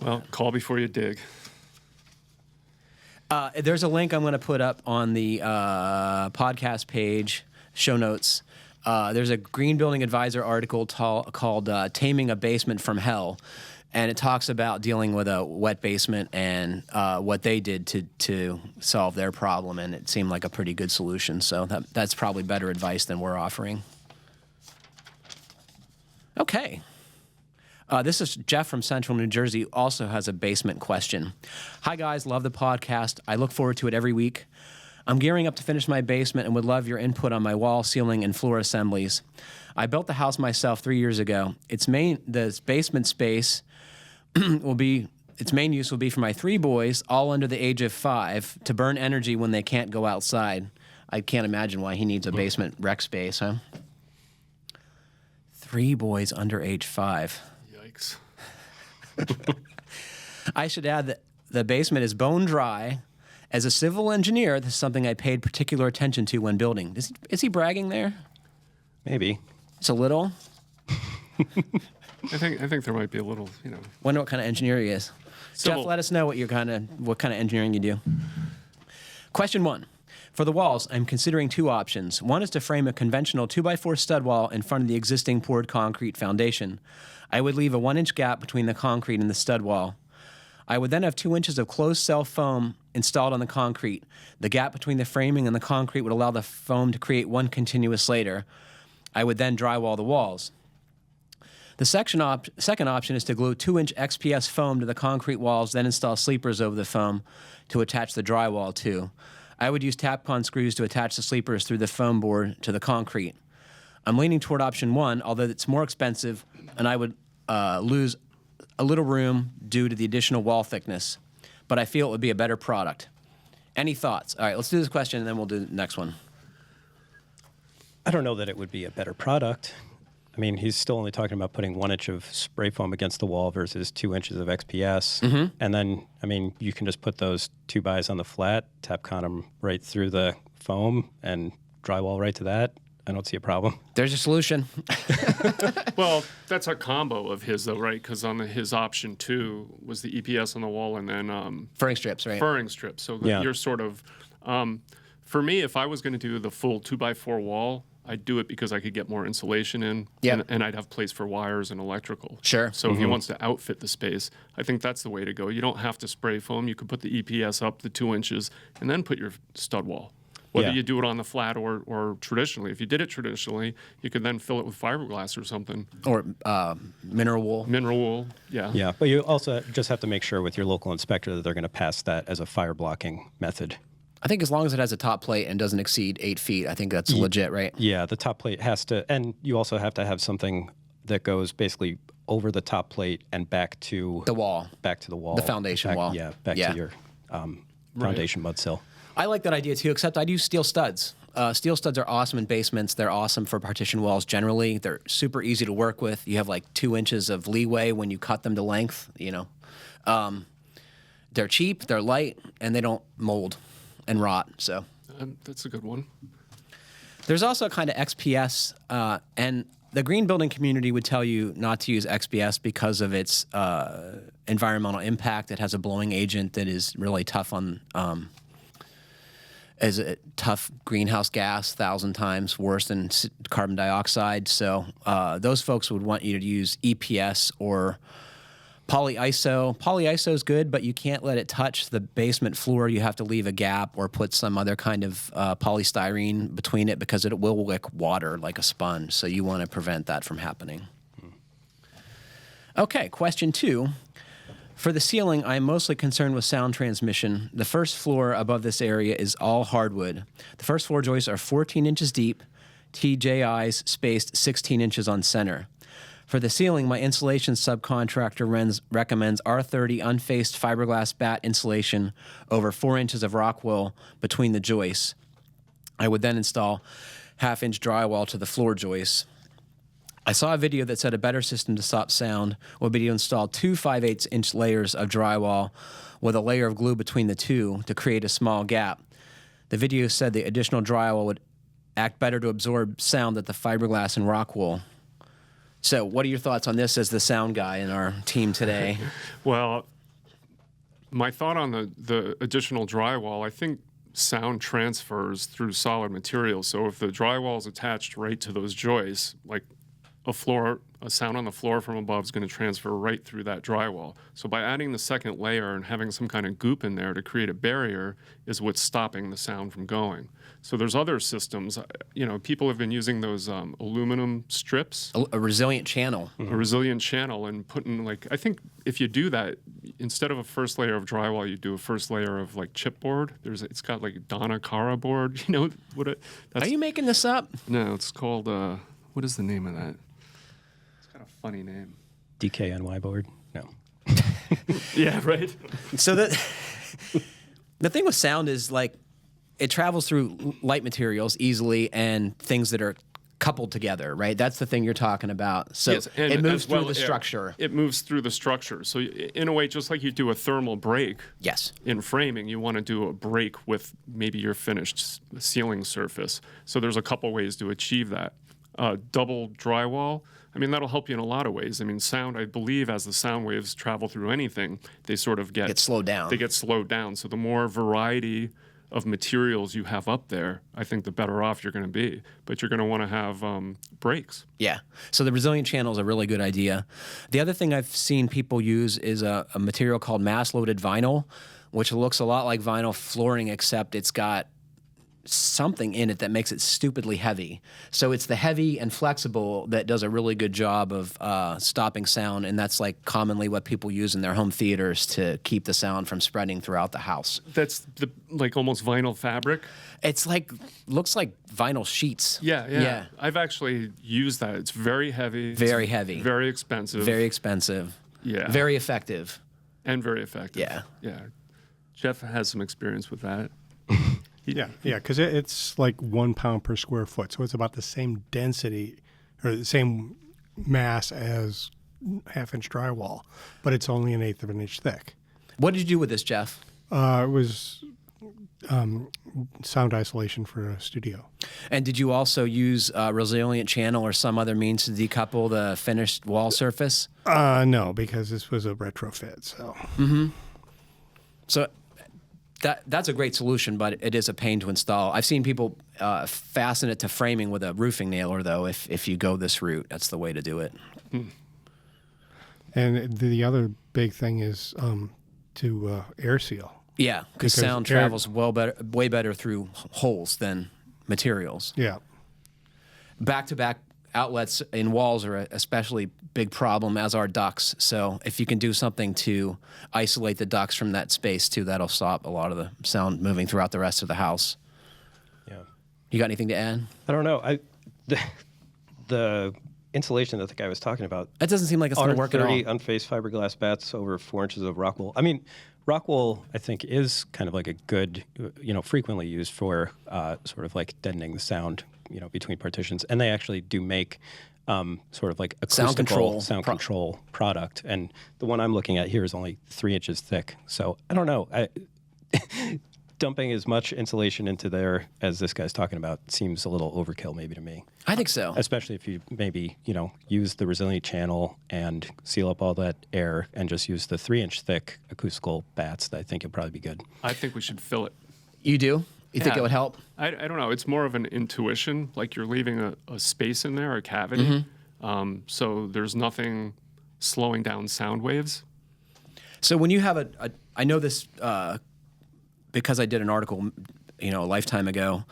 Speaker 2: Well, call before you dig.
Speaker 1: There's a link I'm going to put up on the podcast page, show notes. There's a Green Building Advisor article called Taming a Basement from Hell, and it talks about dealing with a wet basement and what they did to solve their problem, and it seemed like a pretty good solution. So that's probably better advice than we're offering. Okay. This is Jeff from Central New Jersey, also has a basement question. Hi, guys. Love the podcast. I look forward to it every week. I'm gearing up to finish my basement and would love your input on my wall, ceiling, and floor assemblies. I built the house myself 3 years ago. The basement space its main use will be for my 3 boys, all under the age of 5, to burn energy when they can't go outside. I can't imagine why he needs a basement rec space, huh? 3 boys under age 5.
Speaker 2: Yikes.
Speaker 1: I should add that the basement is bone dry. As a civil engineer, this is something I paid particular attention to when building. Is he bragging there?
Speaker 3: Maybe.
Speaker 1: It's a little.
Speaker 2: I think there might be a little,
Speaker 1: Wonder what kind of engineer he is.
Speaker 2: Civil.
Speaker 1: Jeff, let us know what kind of engineering you do. Question 1. For the walls, I'm considering 2 options. One is to frame a conventional 2x4 stud wall in front of the existing poured concrete foundation. I would leave a 1-inch gap between the concrete and the stud wall. I would then have 2 inches of closed cell foam installed on the concrete. The gap between the framing and the concrete would allow the foam to create one continuous layer. I would then drywall the walls. The second option is to glue 2-inch XPS foam to the concrete walls, then install sleepers over the foam to attach the drywall to. I would use Tapcon screws to attach the sleepers through the foam board to the concrete. I'm leaning toward option 1, although it's more expensive, and I would lose a little room due to the additional wall thickness, but I feel it would be a better product. Any thoughts? All right, let's do this question, and then we'll do the next one.
Speaker 3: I don't know that it would be a better product. I mean, he's still only talking about putting 1 inch of spray foam against the wall versus 2 inches of XPS. Mm-hmm. And then, I mean, you can just put those 2x on the flat, Tapcon them right through the foam, and drywall right to that. I don't see a problem.
Speaker 1: There's a solution.
Speaker 2: Well, that's a combo of his, though, right? Because on his option 2 was the EPS on the wall and then...
Speaker 1: furring strips, right?
Speaker 2: Furring strips. So you're sort of... for me, if I was going to do the full 2x4 wall, I'd do it because I could get more insulation in, and I'd have place for wires and electrical.
Speaker 1: Sure.
Speaker 2: So if he wants to outfit the space, I think that's the way to go. You don't have to spray foam. You could put the EPS up the 2 inches and then put your stud wall. Whether you do it on the flat or traditionally. If you did it traditionally, you could then fill it with fiberglass or something.
Speaker 1: Or mineral wool.
Speaker 2: Mineral wool, yeah.
Speaker 3: Yeah, but you also just have to make sure with your local inspector that they're going to pass that as a fire blocking method.
Speaker 1: I think as long as it has a top plate and doesn't exceed 8 feet, I think that's legit, right?
Speaker 3: Yeah, the top plate has to, and you also have to have something that goes basically over the top plate and back to
Speaker 1: the wall.
Speaker 3: Back to the wall.
Speaker 1: The foundation wall.
Speaker 3: Yeah, back to your foundation mud sill.
Speaker 1: I like that idea too, except I'd use steel studs. Steel studs are awesome in basements. They're awesome for partition walls generally. They're super easy to work with. You have like 2 inches of leeway when you cut them to length, They're cheap, they're light, and they don't mold and rot. So
Speaker 2: that's a good one.
Speaker 1: There's also a kind of XPS, and the green building community would tell you not to use XPS because of its environmental impact. It has a blowing agent that is really tough on, as a tough greenhouse gas, 1,000 times worse than carbon dioxide. So those folks would want you to use EPS or polyiso. Polyiso is good, but you can't let it touch the basement floor. You have to leave a gap or put some other kind of polystyrene between it because it will lick water like a sponge. So you want to prevent that from happening. Okay, question 2. For the ceiling, I am mostly concerned with sound transmission. The first floor above this area is all hardwood. The first floor joists are 14 inches deep, TJIs spaced 16 inches on center. For the ceiling, my insulation subcontractor recommends R30 unfaced fiberglass batt insulation over 4 inches of rock wool between the joists. I would then install half-inch drywall to the floor joists. I saw a video that said a better system to stop sound would be to install 2 5/8-inch layers of drywall with a layer of glue between the two to create a small gap. The video said the additional drywall would act better to absorb sound than the fiberglass and rock wool. So what are your thoughts on this as the sound guy in our team today?
Speaker 2: Well, My thought on the additional drywall, I think sound transfers through solid materials. So if the drywall is attached right to those joists, like a sound on the floor from above is going to transfer right through that drywall. So by adding the second layer and having some kind of goop in there to create a barrier is what's stopping the sound from going. So there's other systems. People have been using those aluminum strips.
Speaker 1: A resilient channel.
Speaker 2: A resilient channel, and putting, I think if you do that, instead of a first layer of drywall, you do a first layer of chipboard. It's got Donna Cara board.
Speaker 1: Are you making this up?
Speaker 2: No, it's called, what is the name of that? It's got a funny name.
Speaker 3: DKNY board? No.
Speaker 2: Yeah, right.
Speaker 1: So the thing with sound is it travels through light materials easily and things that are coupled together, right? That's the thing you're talking about. So
Speaker 2: yes, and
Speaker 1: it moves through the structure.
Speaker 2: It moves through the structure. So in a way, just like you do a thermal break
Speaker 1: yes.
Speaker 2: in framing, you want to do a break with maybe your finished ceiling surface. So there's a couple ways to achieve that. Double drywall, that'll help you in a lot of ways. Sound, I believe, as the sound waves travel through anything, they sort of get
Speaker 1: slowed down.
Speaker 2: They get slowed down. So the more variety of materials you have up there, I think the better off you're going to be. But you're going to want to have breaks.
Speaker 1: Yeah. So the resilient channel is a really good idea. The other thing I've seen people use is a material called mass-loaded vinyl, which looks a lot like vinyl flooring, except it's got something in it that makes it stupidly heavy. So it's the heavy and flexible that does a really good job of stopping sound, and that's commonly what people use in their home theaters to keep the sound from spreading throughout the house.
Speaker 2: That's almost vinyl fabric.
Speaker 1: It's looks like vinyl sheets.
Speaker 2: Yeah. I've actually used that. It's very heavy.
Speaker 1: Very heavy.
Speaker 2: Very expensive.
Speaker 1: Very expensive.
Speaker 2: Yeah.
Speaker 1: Very effective.
Speaker 2: And very effective.
Speaker 1: Yeah.
Speaker 2: Jeff has some experience with that.
Speaker 4: Yeah, because it's 1 pound per square foot, so it's about the same density or the same mass as half-inch drywall, but it's only 1/8 of an inch thick.
Speaker 1: What did you do with this, Jeff?
Speaker 4: It was sound isolation for a studio.
Speaker 1: And did you also use resilient channel or some other means to decouple the finished wall surface?
Speaker 4: No, because this was a retrofit. So.
Speaker 1: Mm-hmm. So. That's a great solution, but it is a pain to install. I've seen people fasten it to framing with a roofing nailer, though. If you go this route, that's the way to do it.
Speaker 4: And the other big thing is to air seal.
Speaker 1: Yeah, because sound travels way better through holes than materials.
Speaker 4: Yeah.
Speaker 1: Back-to-back outlets in walls are a especially big problem, as are ducts. So if you can do something to isolate the ducts from that space too, that'll stop a lot of the sound moving throughout the rest of the house.
Speaker 3: Yeah.
Speaker 1: You got anything to add?
Speaker 3: I don't know. The insulation that the guy was talking about.
Speaker 1: That doesn't seem like it's going to work at all.
Speaker 3: Unfaced fiberglass bats over 4 inches of rock wool. Rock wool, I think, is kind of a good, frequently used for sort of deadening the sound, between partitions. And they actually do make sort of acoustical sound control product. And the one I'm looking at here is only 3 inches thick. So I don't know. Dumping as much insulation into there as this guy's talking about seems a little overkill maybe to me.
Speaker 1: I think so.
Speaker 3: Especially if you maybe, use the resilient channel and seal up all that air and just use the 3-inch thick acoustical bats. I think it'll probably be good.
Speaker 2: I think we should fill it.
Speaker 1: You do? You think it would help?
Speaker 2: I don't know. It's more of an intuition, like you're leaving a space in there, a cavity. Mm-hmm. So there's nothing slowing down sound waves.
Speaker 1: So when you have I know this because I did an article, a lifetime ago,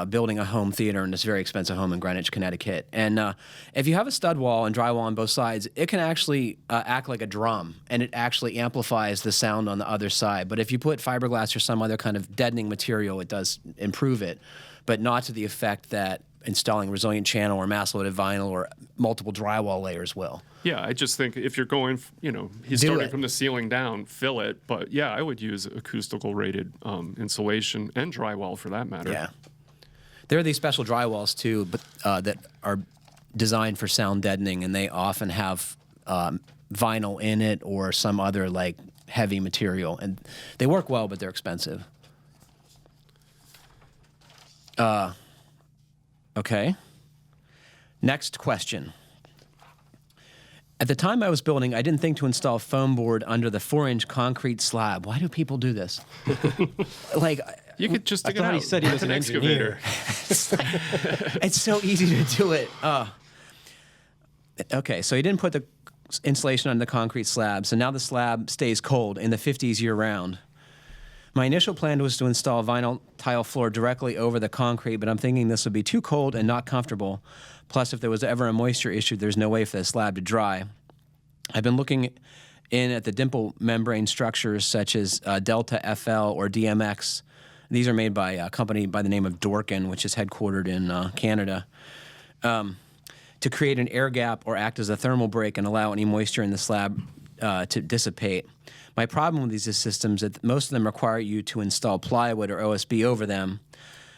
Speaker 1: building a home theater in this very expensive home in Greenwich, Connecticut. And if you have a stud wall and drywall on both sides, it can actually act like a drum, and it actually amplifies the sound on the other side. But if you put fiberglass or some other kind of deadening material, it does improve it, but not to the effect that installing resilient channel or mass-loaded vinyl or multiple drywall layers will.
Speaker 2: Yeah, I just think if you're going, he's starting from the ceiling down, fill it. But yeah, I would use acoustical rated insulation and drywall for that matter.
Speaker 1: Yeah. There are these special drywalls too, but that are designed for sound deadening, and they often have vinyl in it or some other heavy material, and they work well, but they're expensive. Okay. Next question. At the time I was building, I didn't think to install foam board under the 4-inch concrete slab. Why do people do this? Like,
Speaker 2: you could just
Speaker 3: I thought he said he was an engineer.
Speaker 1: It's so easy to do it. Okay, so he didn't put the insulation on the concrete slab, so now the slab stays cold in the 50s year-round. My initial plan was to install a vinyl tile floor directly over the concrete, but I'm thinking this would be too cold and not comfortable. Plus, if there was ever a moisture issue, there's no way for the slab to dry. I've been looking in at the dimple membrane structures such as Delta FL or DMX. These are made by a company by the name of Dorkin, which is headquartered in Canada, to create an air gap or act as a thermal break and allow any moisture in the slab to dissipate. My problem with these systems is that most of them require you to install plywood or OSB over them.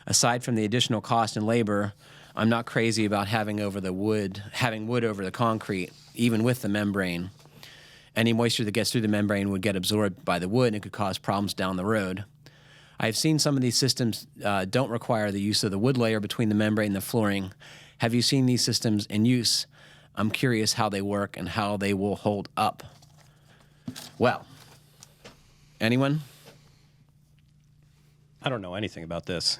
Speaker 1: Aside from the additional cost and labor, I'm not crazy about having wood over the concrete, even with the membrane. Any moisture that gets through the membrane would get absorbed by the wood and it could cause problems down the road. I've seen some of these systems don't require the use of the wood layer between the membrane and the flooring. Have you seen these systems in use? I'm curious how they work and how they will hold up. Well, anyone?
Speaker 3: I don't know anything about this,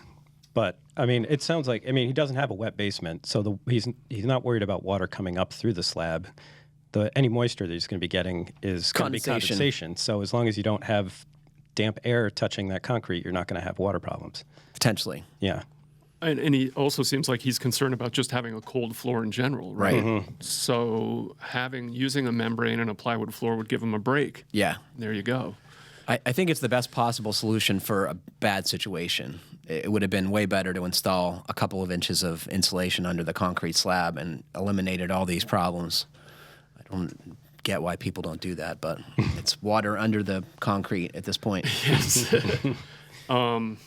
Speaker 3: but I mean, it sounds like, he doesn't have a wet basement, so he's not worried about water coming up through the slab. Any moisture that he's going to be getting is going to be condensation. So as long as you don't have damp air touching that concrete, you're not going to have water problems.
Speaker 1: Potentially.
Speaker 3: Yeah.
Speaker 2: And he also seems like he's concerned about just having a cold floor in general, right? Mm-hmm. So using a membrane and a plywood floor would give him a break.
Speaker 1: Yeah.
Speaker 2: There you go.
Speaker 1: I think it's the best possible solution for a bad situation. It would have been way better to install a couple of inches of insulation under the concrete slab and eliminated all these problems. I don't get why people don't do that, but it's water under the concrete at this point.
Speaker 2: Yes. On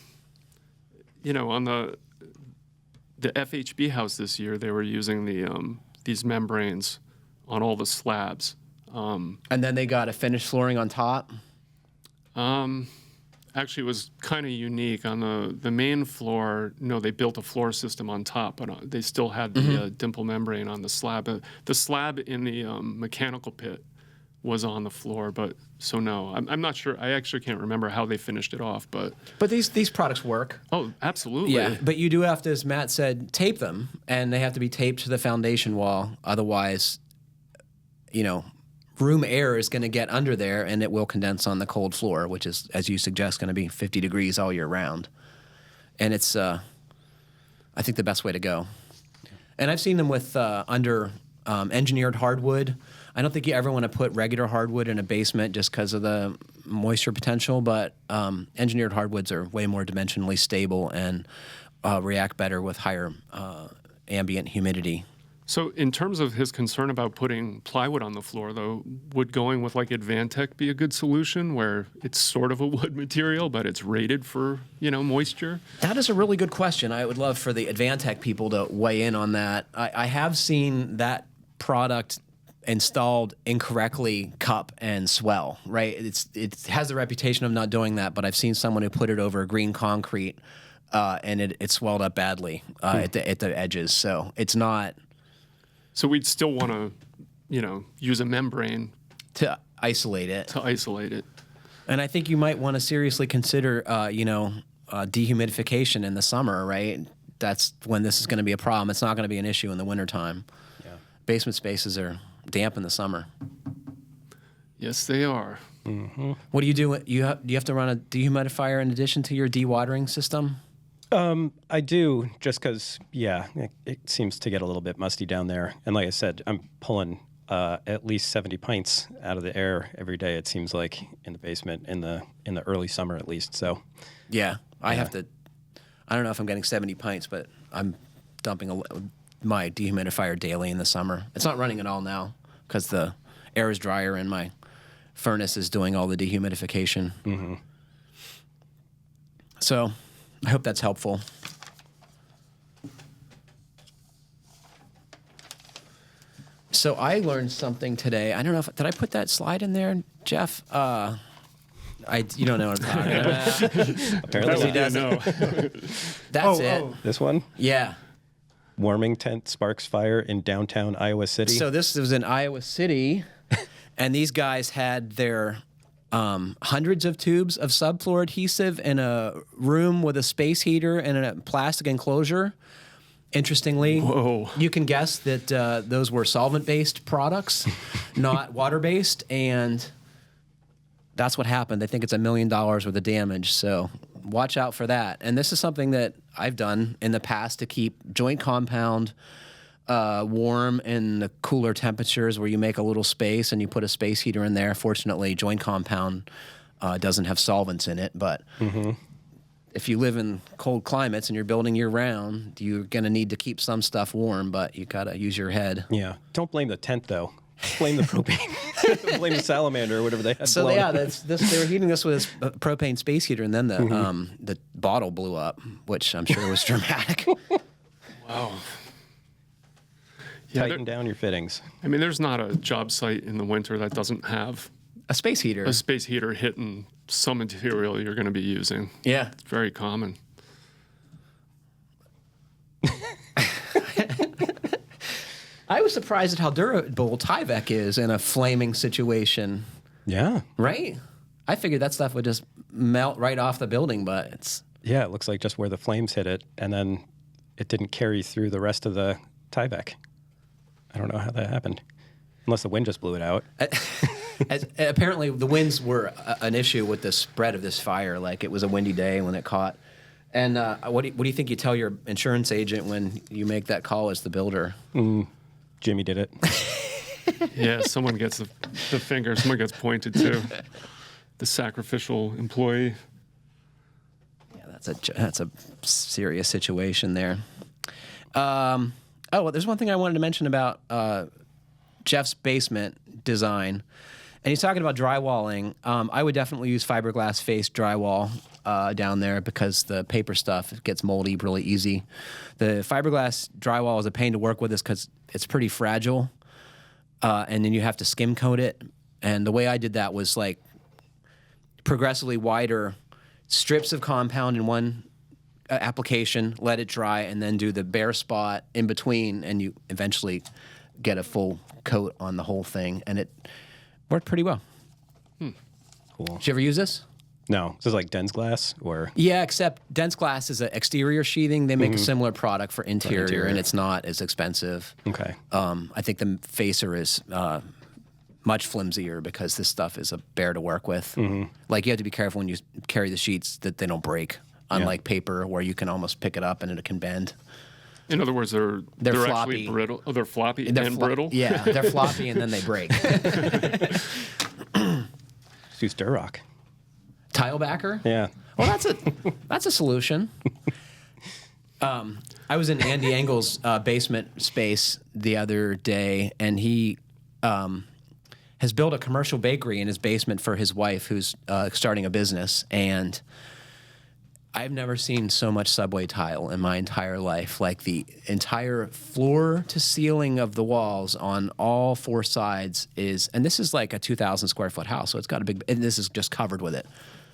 Speaker 2: the FHB house this year, they were using these membranes on all the slabs.
Speaker 1: And then they got a finished flooring on top?
Speaker 2: Actually, it was kind of unique. On the main floor, they built a floor system on top, but they still had the dimple membrane on the slab. The slab in the mechanical pit was on the floor, but so no, I'm not sure. I actually can't remember how they finished it off, but
Speaker 1: these products work.
Speaker 2: Oh, absolutely.
Speaker 1: Yeah, but you do have to, as Matt said, tape them, and they have to be taped to the foundation wall. Otherwise, room air is going to get under there, and it will condense on the cold floor, which is, as you suggest, going to be 50 degrees all year round. And it's, I think, the best way to go. And I've seen them with under engineered hardwood. I don't think you ever want to put regular hardwood in a basement just because of the moisture potential, but engineered hardwoods are way more dimensionally stable and react better with higher ambient humidity.
Speaker 2: So in terms of his concern about putting plywood on the floor, though, would going with like Advantech be a good solution where it's sort of a wood material, but it's rated for, moisture?
Speaker 1: That is a really good question. I would love for the Advantech people to weigh in on that. I have seen that product installed incorrectly cup and swell, right? It has the reputation of not doing that, but I've seen someone who put it over green concrete and it swelled up badly at the edges. So it's not...
Speaker 2: So we'd still want to, use a membrane
Speaker 1: to isolate it. And I think you might want to seriously consider, dehumidification in the summer, right? That's when this is going to be a problem. It's not going to be an issue in the wintertime. Yeah. Basement spaces are damp in the summer.
Speaker 2: Yes, they are.
Speaker 3: Mm-hmm.
Speaker 1: What do you do? Do you have to run a dehumidifier in addition to your dewatering system?
Speaker 3: I do, just because, it seems to get a little bit musty down there. And like I said, I'm pulling at least 70 pints out of the air every day, it seems like, in the basement in the early summer at least. So,
Speaker 1: I have to. I don't know if I'm getting 70 pints, but I'm dumping my dehumidifier daily in the summer. It's not running at all now because the air is drier and my furnace is doing all the dehumidification.
Speaker 3: Mm-hmm.
Speaker 1: So I hope that's helpful. So I learned something today. I don't know did I put that slide in there, Jeff? You don't know what I'm talking about.
Speaker 3: Apparently he
Speaker 2: doesn't.
Speaker 1: That's it.
Speaker 3: This one?
Speaker 1: Yeah.
Speaker 3: warming tent sparks fire in downtown Iowa City.
Speaker 1: So this was in Iowa City, and these guys had their hundreds of tubes of subfloor adhesive in a room with a space heater and a plastic enclosure. Interestingly, you can guess that those were solvent-based products, not water-based, and that's what happened. They think it's $1 million worth of damage, so watch out for that. And this is something that I've done in the past to keep joint compound warm in the cooler temperatures, where you make a little space and you put a space heater in there. Fortunately, joint compound doesn't have solvents in it, but if you live in cold climates and you're building year-round, you're going to need to keep some stuff warm, but you got to use your head.
Speaker 3: Yeah. Don't blame the tent, though. Blame the propane. Blame the salamander or whatever they had.
Speaker 1: So yeah, they were heating this with a propane space heater, and then the bottle blew up, which I'm sure was dramatic.
Speaker 2: Wow.
Speaker 3: Yeah, tighten down your fittings.
Speaker 2: I mean, there's not a job site in the winter that doesn't have
Speaker 1: a space heater.
Speaker 2: A space heater hitting some material you're going to be using.
Speaker 1: Yeah.
Speaker 2: It's very common.
Speaker 1: I was surprised at how durable Tyvek is in a flaming situation.
Speaker 3: Yeah.
Speaker 1: Right? I figured that stuff would just melt right off the building, but it's...
Speaker 3: Yeah, it looks like just where the flames hit it, and then it didn't carry through the rest of the Tyvek. I don't know how that happened. Unless the wind just blew it out.
Speaker 1: Apparently, the winds were an issue with the spread of this fire. Like, it was a windy day when it caught. And what do you think you tell your insurance agent when you make that call as the builder?
Speaker 3: Jimmy did it.
Speaker 2: Yeah, someone gets the finger. Someone gets pointed to. The sacrificial employee.
Speaker 1: Yeah, that's a serious situation there. Well, there's one thing I wanted to mention about Jeff's basement design. And he's talking about drywalling. I would definitely use fiberglass faced drywall down there because the paper stuff gets moldy really easy. The fiberglass drywall is a pain to work with because it's pretty fragile. And then you have to skim coat it. And the way I did that was like progressively wider strips of compound in one application, let it dry, and then do the bare spot in between, and you eventually get a full coat on the whole thing. And it worked pretty well.
Speaker 3: Cool.
Speaker 1: Did you ever use this?
Speaker 3: No. This is like Dense Glass or?
Speaker 1: Yeah, except Dense Glass is an exterior sheathing. They make a similar product for interior, and it's not as expensive.
Speaker 3: Okay.
Speaker 1: I think the facer is much flimsier because this stuff is a bear to work with. Like, you have to be careful when you carry the sheets that they don't break, unlike paper where you can almost pick it up and it can bend.
Speaker 2: In other words, they're
Speaker 1: floppy.
Speaker 2: actually brittle. Oh, they're floppy and brittle?
Speaker 1: Yeah, they're floppy and then they break.
Speaker 3: Use Durock.
Speaker 1: Tile backer?
Speaker 3: Yeah.
Speaker 1: Well, that's a solution. I was in Andy Engel's basement space the other day, and he has built a commercial bakery in his basement for his wife, who's starting a business. And I've never seen so much subway tile in my entire life. Like, the entire floor to ceiling of the walls on all four sides is, and this is like a 2,000 square foot house, so it's got a big, and this is just covered with it.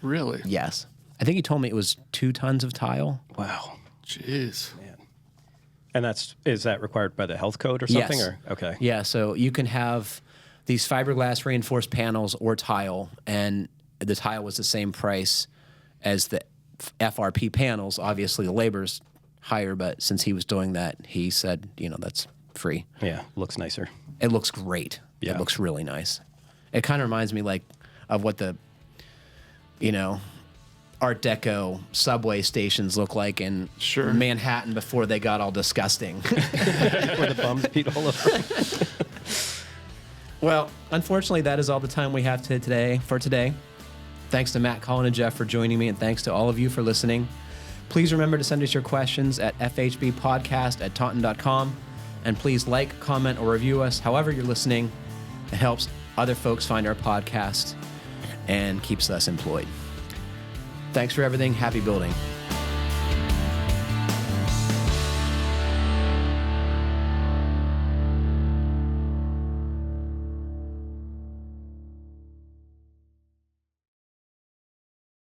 Speaker 2: Really?
Speaker 1: Yes. I think he told me it was 2 tons of tile.
Speaker 3: Wow.
Speaker 2: Jeez.
Speaker 3: Man. And is that required by the health code or something?
Speaker 1: Yes.
Speaker 3: Or okay.
Speaker 1: Yeah, so you can have these fiberglass reinforced panels or tile, and the tile was the same price as the FRP panels. Obviously, the labor's higher, but since he was doing that, he said, that's free.
Speaker 3: Yeah, looks nicer.
Speaker 1: It looks great.
Speaker 3: Yeah.
Speaker 1: It looks really nice. It kind of reminds me of what the, Art Deco subway stations look like in Manhattan before they got all disgusting.
Speaker 3: Where the bums beat all over.
Speaker 1: Well, unfortunately, that is all the time we have for today. Thanks to Matt, Colin, and Jeff for joining me, and thanks to all of you for listening. Please remember to send us your questions at fhbpodcast@taunton.com, and please like, comment, or review us however you're listening. It helps other folks find our podcast and keeps us employed. Thanks for everything. Happy building.